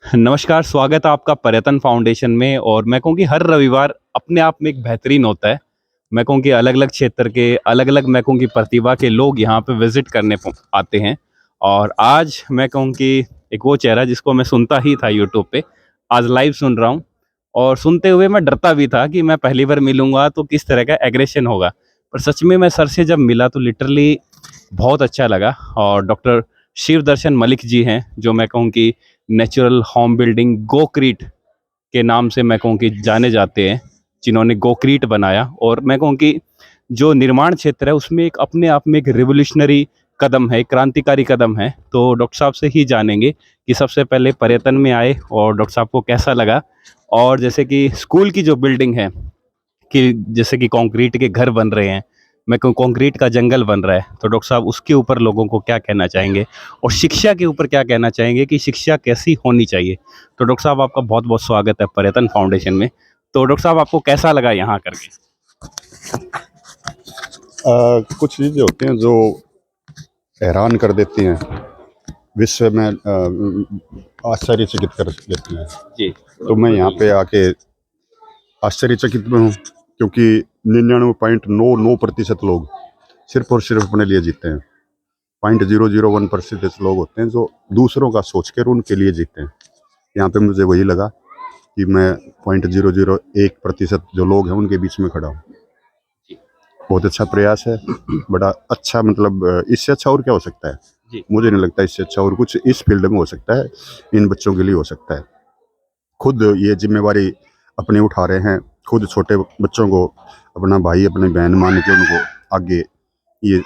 नमस्कार, स्वागत है आपका पर्यटन फाउंडेशन में। और मैं कहूँ कि हर रविवार अपने आप में एक बेहतरीन होता है। मैं कहूँ कि अलग-अलग क्षेत्र के अलग-अलग मैं कहूँ कि प्रतिभा के लोग यहाँ पे विज़िट करने आते हैं। और आज मैं कहूँ कि एक वो चेहरा जिसको मैं सुनता ही था यूट्यूब पे, आज लाइव सुन रहा हूँ। और सुनते हुए मैं डरता भी था कि मैं पहली बार मिलूँगा तो किस तरह का एग्रेशन होगा। पर सच में मैं सर से जब मिला तो लिटरली बहुत अच्छा लगा। और डॉक्टर शिवदर्शन मलिक जी हैं, जो मैं कहूँ कि नेचुरल होम बिल्डिंग गोक्रीट के नाम से मैं कहूँ कि जाने जाते हैं, जिन्होंने गोक्रीट बनाया। और मैं कहूँ कि जो निर्माण क्षेत्र है उसमें एक अपने आप में एक रिवॉल्यूशनरी कदम है, एक क्रांतिकारी कदम है। तो डॉक्टर साहब से ही जानेंगे कि सबसे पहले पर्यटन में आए और डॉक्टर साहब को कैसा लगा। और जैसे कि स्कूल की जो बिल्डिंग है, कि जैसे कि कंक्रीट के घर बन रहे हैं, मैं कहूँ कंक्रीट का जंगल बन रहा है, तो डॉक्टर साहब उसके ऊपर लोगों को क्या कहना चाहेंगे? और शिक्षा के ऊपर क्या कहना चाहेंगे कि शिक्षा कैसी होनी चाहिए? तो डॉक्टर साहब आपका बहुत-बहुत स्वागत है पर्यटन फाउंडेशन में। तो डॉक्टर साहब आपको कैसा लगा यहाँ करके? कुछ चीज़ें होती हैं जो हैरान कर देती हैं, विश्व में आश्चर्यचकित कर देती हैं। जी। तो मैं यहाँ पे आके आश्चर्यचकित में हूँ, क्योंकि 99.99% लोग सिर्फ और सिर्फ अपने लिए जीते हैं। 0.001% लोग होते हैं जो दूसरों का सोच कर उनके लिए जीते हैं। यहाँ पे मुझे वही लगा कि मैं 0.001% जो लोग हैं उनके बीच में खड़ा हूँ। बहुत अच्छा प्रयास है, बड़ा अच्छा, मतलब इससे अच्छा और क्या हो सकता है? जी। मुझे नहीं लगता इससे अच्छा और कुछ इस फील्ड में हो सकता है, इन बच्चों के लिए हो सकता है। खुद ये जिम्मेवारी अपनी उठा रहे हैं, खुद छोटे बच्चों को अपना भाई अपनी बहन मान के उनको आगे ये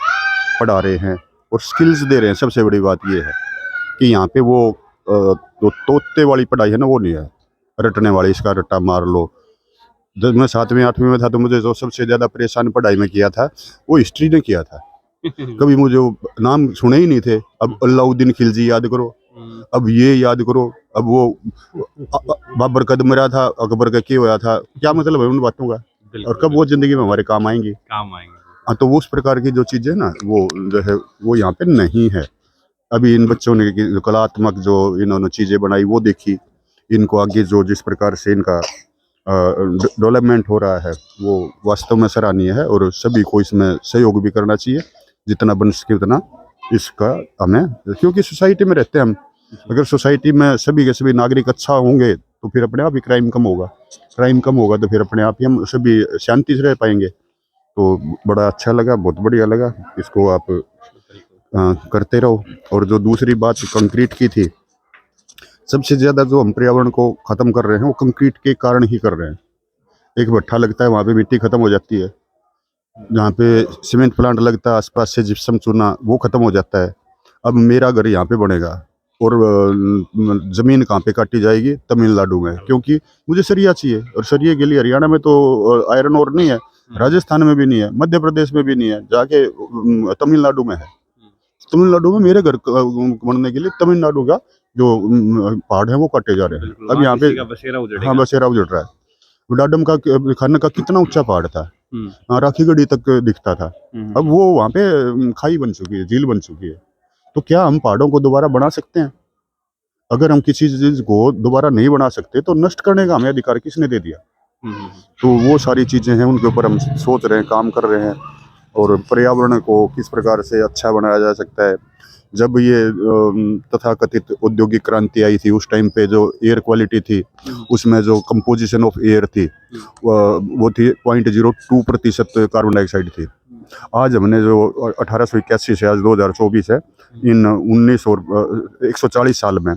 पढ़ा रहे हैं और स्किल्स दे रहे हैं। सबसे बड़ी बात ये है कि यहाँ पे वो जो तोते वाली पढ़ाई है ना, वो नहीं है, रटने वाली, इसका रट्टा मार लो। जब मैं 7वीं 8वीं में था तो मुझे जो सबसे ज़्यादा परेशान पढ़ाई में किया था वो हिस्ट्री ने किया था। कभी मुझे वो नाम सुने ही नहीं थे। अब अलाउद्दीन खिलजी याद करो, अब ये याद करो, अब वो बाबर कद मरा था, अकबर का क्या होया था, क्या मतलब है उन बातों का? और कब वो ज़िंदगी में हमारे काम आएंगी? काम आएँगे। हाँ, तो वो उस प्रकार की जो चीज़ें ना, वो जो है वो यहाँ पे नहीं है। अभी इन बच्चों ने जो कलात्मक जो इन्होंने चीज़ें बनाई वो देखी, इनको आगे जो जिस प्रकार से इनका डेवलपमेंट हो रहा है वो वास्तव में सराहनीय है और सभी को इसमें सहयोग भी करना चाहिए, जितना बन सके उतना इसका हमें, क्योंकि सोसाइटी में रहते हैं हम। अगर सोसाइटी में सभी के सभी नागरिक अच्छा होंगे तो फिर अपने आप ही क्राइम कम होगा, क्राइम कम होगा तो फिर अपने आप ही हम सभी शांति से रह पाएंगे। तो बड़ा अच्छा लगा, बहुत बढ़िया लगा, इसको आप करते रहो। और जो दूसरी बात कंक्रीट की थी, सबसे ज़्यादा जो हम पर्यावरण को ख़त्म कर रहे हैं वो कंक्रीट के कारण ही कर रहे हैं। एक भट्ठा लगता है, वहाँ पे मिट्टी ख़त्म हो जाती है। जहाँ पे सीमेंट प्लांट लगता है, आसपास से जिप्सम चूना वो ख़त्म हो जाता है। अब मेरा घर यहाँ पे बनेगा और ज़मीन कहाँ पे काटी जाएगी? तमिलनाडु में, क्योंकि मुझे सरिया चाहिए और सरिये के लिए हरियाणा में तो आयरन ओर नहीं है, राजस्थान में भी नहीं है, मध्य प्रदेश में भी नहीं है, जाके तमिलनाडु में है। तमिलनाडु में मेरे घर बनने के लिए तमिलनाडु का जो पहाड़ है वो काटे जा रहे हैं। अब यहाँ पे हाँ, बसेरा उजड़ रहा है। विडाडम का खाने का कितना ऊंचा पहाड़ था, राखीगढ़ी तक दिखता था। अब वो वहाँ पे खाई बन चुकी है, झील बन चुकी है। तो क्या हम पहाड़ों को दोबारा बना सकते हैं? अगर हम किसी चीज को दोबारा नहीं बना सकते तो नष्ट करने का हमें अधिकार किसने दे दिया? तो वो सारी चीजें हैं, उनके ऊपर हम सोच रहे हैं, काम कर रहे हैं। और पर्यावरण को किस प्रकार से अच्छा बनाया जा सकता है। जब ये तथाकथित औद्योगिक क्रांति आई थी, उस टाइम पे जो एयर क्वालिटी थी, उसमें जो कंपोजिशन ऑफ एयर थी वो थी 0.02% कार्बन डाइऑक्साइड थी। आज हमने जो 1881 से आज 2024 है, इन 19 और 140 साल में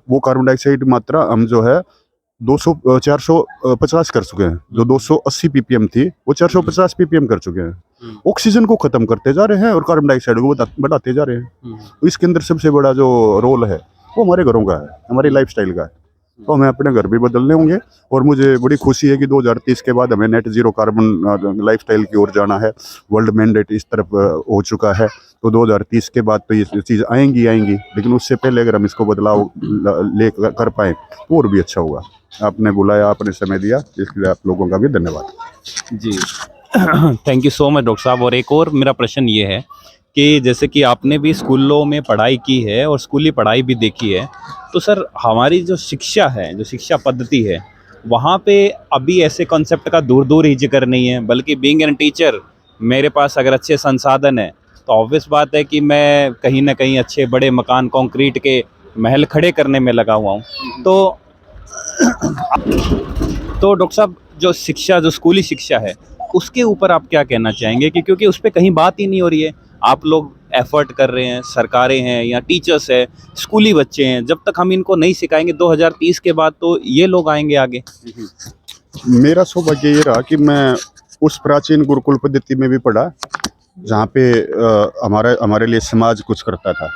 वो कार्बन डाइऑक्साइड मात्रा हम जो है 450 कर चुके हैं। जो 280 ppm थी वो 450 ppm कर चुके हैं। ऑक्सीजन को खत्म करते जा रहे हैं और कार्बन डाइऑक्साइड को बढ़ाते जा रहे हैं। तो इसके अंदर सबसे बड़ा जो रोल है वो हमारे घरों का है, हमारी लाइफस्टाइल का है। तो हमें अपने घर भी बदलने होंगे। और मुझे बड़ी खुशी है कि 2030 के बाद हमें नेट जीरो कार्बन लाइफस्टाइल की ओर जाना है। वर्ल्ड मैंडेट इस तरफ हो चुका है। तो 2030 के बाद तो ये चीज़ आएंगी, लेकिन उससे पहले अगर हम इसको बदलाव ले कर पाएँ तो और भी अच्छा होगा। आपने बुलाया, आपने समय दिया, इसके लिए आप लोगों का भी धन्यवाद। जी। Thank you so much doctor साहब। और एक और मेरा प्रश्न ये है कि जैसे कि आपने भी स्कूलों में पढ़ाई की है और स्कूली पढ़ाई भी देखी है, तो सर हमारी जो शिक्षा है, जो शिक्षा पद्धति है, वहाँ पे अभी ऐसे कॉन्सेप्ट का दूर दूर ही जिक्र नहीं है, बल्कि बीइंग एन टीचर मेरे पास अगर अच्छे संसाधन है तो ऑब्वियस बात है कि मैं कहीं ना कहीं अच्छे बड़े मकान कंक्रीट के महल खड़े करने में लगा हुआ हूँ। तो डॉक्टर साहब, जो शिक्षा, जो स्कूली शिक्षा है, उसके ऊपर आप क्या कहना चाहेंगे कि क्योंकि उस पर कहीं बात ही नहीं हो रही है। आप लोग एफर्ट कर रहे हैं, सरकारें हैं या टीचर्स हैं, स्कूली बच्चे हैं, जब तक हम इनको नहीं सिखाएंगे 2030 के बाद तो ये लोग आएंगे आगे। मेरा सौभाग्य ये रहा कि मैं उस प्राचीन गुरुकुल पद्धति में भी पढ़ा जहाँ पे हमारे लिए समाज कुछ करता था।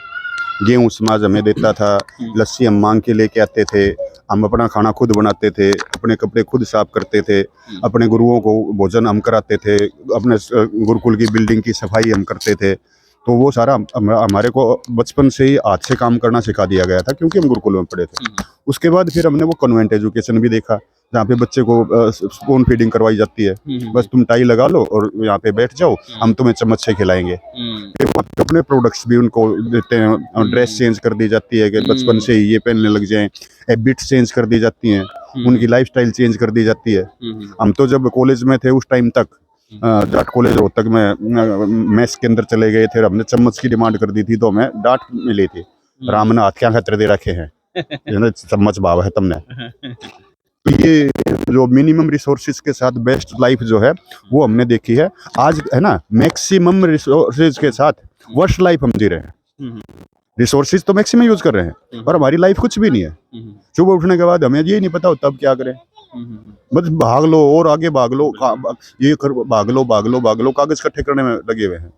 गेहूँ समाज हमें देता था, लस्सी हम मांग के लेके आते थे, हम अपना खाना खुद बनाते थे, अपने कपड़े खुद साफ करते थे, अपने गुरुओं को भोजन हम कराते थे, अपने गुरुकुल की बिल्डिंग की सफाई हम करते थे। तो वो सारा हमारे को बचपन से ही हाथ से काम करना सिखा दिया गया था, क्योंकि हम गुरुकुल में पढ़े थे। उसके बाद फिर हमने वो कन्वेंट एजुकेशन भी देखा, जहाँ पे बच्चे को स्पून फीडिंग करवाई जाती है। बस तुम टाई लगा लो और यहाँ पे बैठ जाओ, हम तुम्हें चम्मच से खिलाएंगे। फिर वो अपने प्रोडक्ट्स भी उनको देते हैं, ड्रेस चेंज कर दी जाती है कि बचपन से ही ये पहनने लग जाएं, हैबिट्स चेंज कर दी जाती हैं, उनकी लाइफस्टाइल चेंज कर दी जाती है। हम तो जब कॉलेज में थे उस टाइम तक, जाट कॉलेज रोहतक में, मेस के अंदर चले गए थे, हमने चम्मच की डिमांड कर दी थी तो हमें डांट मिली थी। राम ने हाथ क्या खतरे दे रखे हैं, चम्मच भाव है तुमने। तो ये जो मिनिमम रिसोर्सेज के साथ बेस्ट लाइफ जो है वो हमने देखी है। आज है ना, मैक्सिमम रिसोर्सेज के साथ वर्स्ट लाइफ हम जी रहे हैं। रिसोर्सेज तो मैक्सिमम यूज कर रहे हैं और हमारी लाइफ कुछ भी नहीं है। सुबह उठने के बाद हमें ये नहीं पता होता अब क्या करें, बस भाग लो और आगे भाग लो, ये कर, भाग लो, कागज इकट्ठे करने में लगे हुए हैं।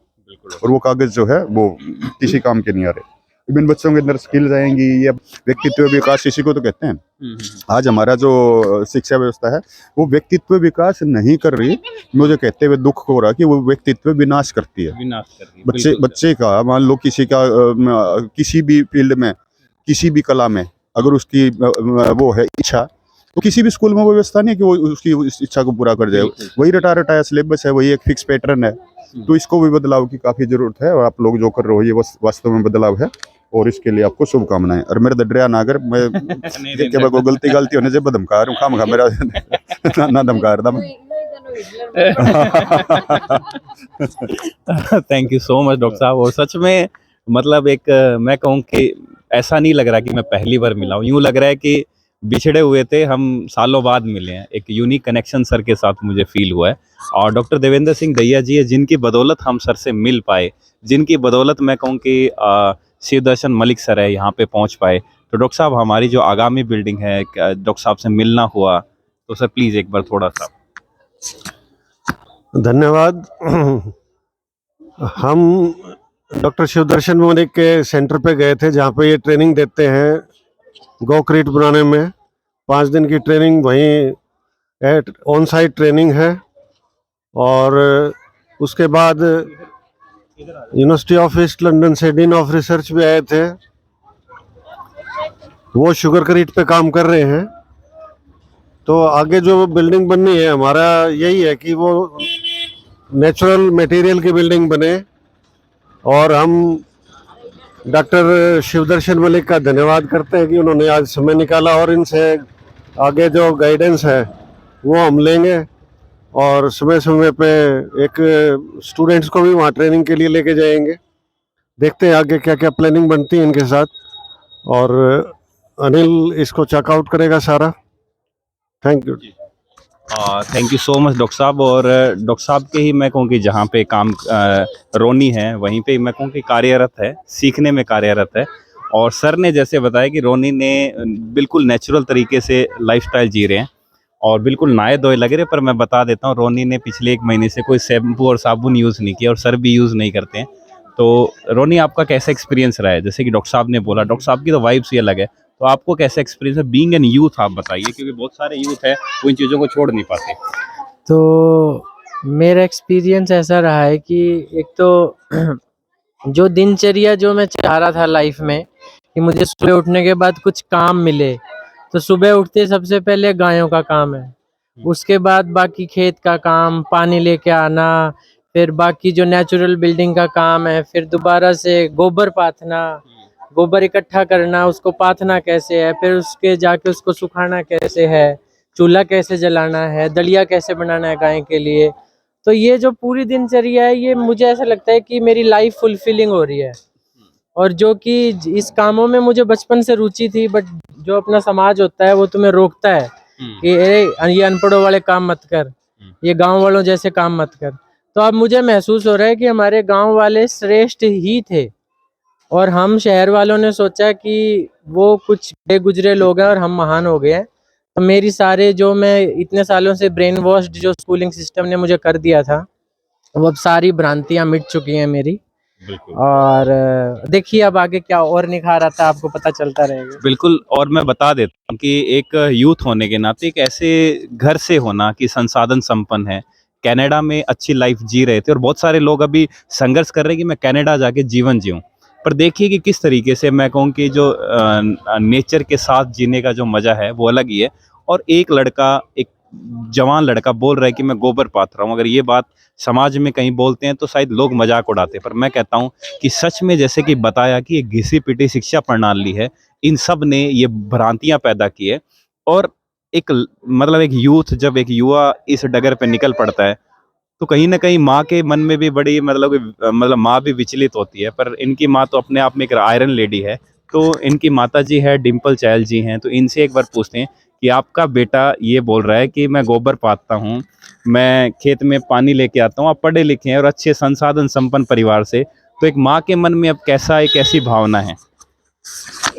और वो कागज जो है वो किसी काम के नहीं आ रहे। इन बच्चों के अंदर स्किल्स आएंगी या व्यक्तित्व विकास इसी को तो कहते हैं। आज हमारा जो शिक्षा व्यवस्था है वो व्यक्तित्व विकास नहीं कर रही। मुझे कहते हुए दुख हो रहा कि वो व्यक्तित्व विनाश करती है। बच्चे का मान लो किसी का किसी भी फील्ड में, किसी भी कला में अगर उसकी वो है इच्छा, तो किसी भी स्कूल में वो व्यवस्था नहीं है कि वो उसकी इस इच्छा को पूरा कर जाए। वही रटाया सिलेबस है, वही एक फिक्स पैटर्न है। तो इसको भी बदलाव की काफी जरूरत है और आप लोग जो कर रहे हो ये वास्तव में बदलाव है और इसके लिए आपको शुभकामनाएं। और मेरे दडरिया नागर मैं को गलती होने से धमका रहा हूँ, खाम खा मेरा ना धमका रहा था। Thank you so much doctor साहब। और सच में मतलब एक मैं कहूँ कि ऐसा नहीं लग रहा कि मैं पहली बार मिला हूँ, यूँ लग रहा है कि बिछड़े हुए थे हम, सालों बाद मिले हैं। एक यूनिक कनेक्शन सर के साथ मुझे फील हुआ है। और डॉक्टर देवेंद्र सिंह दैया जी है जिनकी बदौलत हम सर से मिल पाए, जिनकी बदौलत मैं कहूँ कि शिवदर्शन मलिक सर है यहाँ पे पहुँच पाए। तो डॉक्टर साहब, हमारी जो आगामी बिल्डिंग है, डॉक्टर साहब से मिलना हुआ, तो सर प्लीज़ एक बार थोड़ा सा। धन्यवाद। हम डॉक्टर शिवदर्शन मलिक के सेंटर पे गए थे जहाँ पे ये ट्रेनिंग देते हैं गोक्रीट बनाने में। 5 दिन की ट्रेनिंग वहीं ऑन साइट ट्रेनिंग है। और उसके बाद यूनिवर्सिटी ऑफ ईस्ट लंदन से डीन ऑफ रिसर्च भी आए थे, वो शुगर क्रीट पे काम कर रहे हैं। तो आगे जो बिल्डिंग बननी है हमारा यही है कि वो नेचुरल मटेरियल की बिल्डिंग बने। और हम डॉक्टर शिवदर्शन मलिक का धन्यवाद करते हैं कि उन्होंने आज समय निकाला और इनसे आगे जो गाइडेंस है वो हम लेंगे और समय समय पे एक स्टूडेंट्स को भी वहाँ ट्रेनिंग के लिए लेके जाएंगे। देखते हैं आगे क्या क्या प्लानिंग बनती है इनके साथ। और अनिल इसको चेकआउट करेगा सारा। Thank you. Thank you so much doctor साहब। और डॉक्टर साहब के ही मैं कहूँ कि जहाँ पे काम रोनी है वहीं पे मैं कहूँ कि कार्यरत है, सीखने में कार्यरत है। और सर ने जैसे बताया कि रोनी ने बिल्कुल नेचुरल तरीके से लाइफस्टाइल जी रहे हैं और बिल्कुल नहाए धोए लग रहे। पर मैं बता देता हूँ, रोनी ने पिछले 1 महीने से कोई शैम्पू और साबुन यूज़ नहीं किया और सर भी यूज़ नहीं करते हैं। तो रोनी, आपका कैसा एक्सपीरियंस रहा है? जैसे कि डॉक्टर साहब ने बोला, डॉक्टर साहब की तो वाइब्स ही अलग है, तो आपको कैसा एक्सपीरियंस है बीइंग एन यूथ? आप बताइए, क्योंकि बहुत सारे यूथ है वो इन चीज़ों को छोड़ नहीं पाते। तो मेरा एक्सपीरियंस ऐसा रहा है कि एक तो जो दिनचर्या जो मैं चाह रहा था लाइफ में कि मुझे सुबह उठने के बाद कुछ काम मिले, तो सुबह उठते सबसे पहले गायों का काम है, उसके बाद बाकी खेत का काम, पानी लेके आना, फिर बाकी जो नेचुरल बिल्डिंग का काम है, फिर दोबारा से गोबर पाथना, गोबर इकट्ठा करना, उसको पाथना कैसे है, फिर उसके जाके उसको सुखाना कैसे है, चूल्हा कैसे जलाना है, दलिया कैसे बनाना है गाय के लिए। तो ये जो पूरी दिनचर्या है, ये मुझे ऐसा लगता है कि मेरी लाइफ फुलफिलिंग हो रही है। और जो कि इस कामों में मुझे बचपन से रुचि थी, बट जो अपना समाज होता है वो तुम्हें रोकता है कि अरे ये अनपढ़ों वाले काम मत कर, ये गांव वालों जैसे काम मत कर। तो अब मुझे महसूस हो रहा है कि हमारे गांव वाले श्रेष्ठ ही थे और हम शहर वालों ने सोचा कि वो कुछ बेगुजरे लोग हैं और हम महान हो गए हैं। तो मेरी सारे जो मैं इतने सालों से ब्रेन वॉश्ड जो स्कूलिंग सिस्टम ने मुझे कर दिया था, वो अब सारी भ्रांतियां मिट चुकी हैं मेरी। बिल्कुल और देखिए अब आगे क्या और निखार आता है, आपको पता चलता रहेगा। बिल्कुल। और मैं बता देता हूँ कि एक यूथ होने के नाते एक ऐसे घर से होना कि संसाधन संपन्न है, कनाडा में अच्छी लाइफ जी रहे थे और बहुत सारे लोग अभी संघर्ष कर रहे हैं कि मैं कनाडा जाके जीवन जीऊँ। पर देखिए कि किस तरीके से मैं कहूँ कि जो नेचर के साथ जीने का जो मज़ा है वो अलग ही है। और एक लड़का, एक जवान लड़का बोल रहा है कि मैं गोबर पाथ रहा हूँ। अगर ये बात समाज में कहीं बोलते हैं तो शायद लोग मजाक उड़ाते हैं, पर मैं कहता हूँ कि सच में जैसे कि बताया कि एक घिसी पिटी शिक्षा प्रणाली है, इन सब ने ये भ्रांतियां पैदा की है। और मतलब एक यूथ, जब एक युवा इस डगर पे निकल पड़ता है तो कहीं ना कहीं माँ के मन में भी बड़ी मतलब माँ भी विचलित होती है। पर इनकी माँ तो अपने आप में एक आयरन लेडी है। तो इनकी माता जी है, डिम्पल चहल जी हैं, तो इनसे एक बार पूछते हैं कि आपका बेटा ये बोल रहा है कि मैं गोबर पाथता हूँ, मैं खेत में पानी लेके आता हूँ, आप पढ़े लिखे हैं और अच्छे संसाधन संपन्न परिवार से, तो एक माँ के मन में अब कैसा, एक ऐसी भावना है?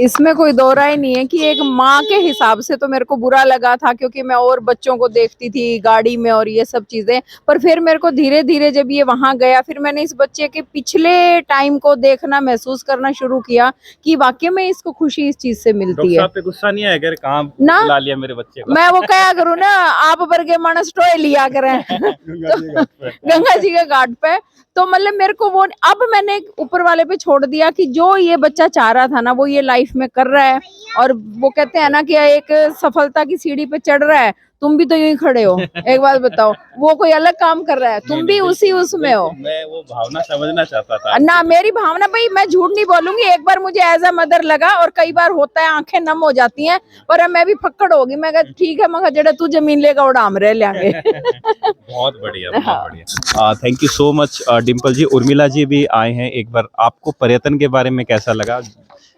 इसमें कोई दो राय नहीं है कि एक माँ के हिसाब से तो मेरे को बुरा लगा था, क्योंकि मैं और बच्चों को देखती थी गाड़ी में और ये सब चीजें। पर फिर मेरे को धीरे धीरे जब ये वहां गया, फिर मैंने इस बच्चे के पिछले टाइम को देखना, महसूस करना शुरू किया कि वाकई में इसको खुशी इस चीज से मिलती है। पे गुस्सा नहीं आएगा कहाँ ना बुला लिया मेरे बच्चे को? मैं वो क्या करूँ ना, आप वर्गे मानस टोए लिया करें तो गंगा जी के घाट पे। तो मतलब मेरे को वो अब मैंने ऊपर वाले पे छोड़ दिया कि जो ये बच्चा चाह रहा था ना वो ये लाइफ में कर रहा है। और वो कहते हैं ना कि एक सफलता की सीढ़ी पे चढ़ रहा है, तुम भी तो यूं ही खड़े हो। एक बात बताओ, वो कोई अलग काम कर रहा है, तुम भी उसी उसमें हो। मैं वो भावना समझना चाहता था ना मेरी भावना, भाई मैं झूठ नहीं बोलूंगी, एक बार मुझे एज अ मदर लगा और कई बार होता है आंखें नम हो जाती हैं। पर अब मैं भी फक्कड़ होगी, मैं कहा ठीक है, मैं कहा जेड़ा तू जमीन लेगा उड़ाम रह लेंगे। बहुत बढ़िया, बहुत बढ़िया। Thank you so much Dimple ji. Urmila ji भी आए हैं। एक बार आपको पर्यटन के बारे में कैसा लगा?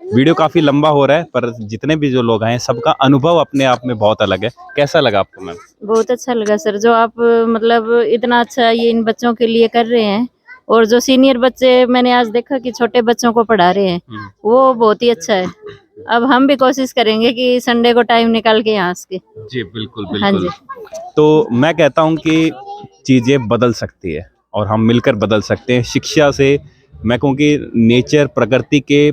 वीडियो काफी लंबा हो रहा है पर जितने भी जो लोग आए हैं सबका अनुभव अपने आप में बहुत अलग है। कैसा लगा आपको मैम? बहुत अच्छा लगा सर, जो आप मतलब इतना अच्छा ये इन बच्चों के लिए कर रहे हैं। और जो सीनियर बच्चे मैंने आज देखा कि छोटे बच्चों को पढ़ा रहे हैं, वो बहुत ही अच्छा है। अब हम भी कोशिश करेंगे कि संडे को टाइम निकाल के यहाँ के। जी बिल्कुल हाँ बिल्कुल। जी। तो मैं कहता हूँ कि चीज़ें बदल सकती है और हम मिलकर बदल सकते हैं शिक्षा से। मैं कहूँ कि नेचर, प्रकृति के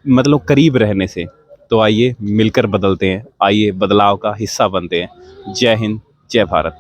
मतलब करीब रहने से। तो आइए मिलकर बदलते हैं, आइए बदलाव का हिस्सा बनते हैं। जय हिंद, जय भारत।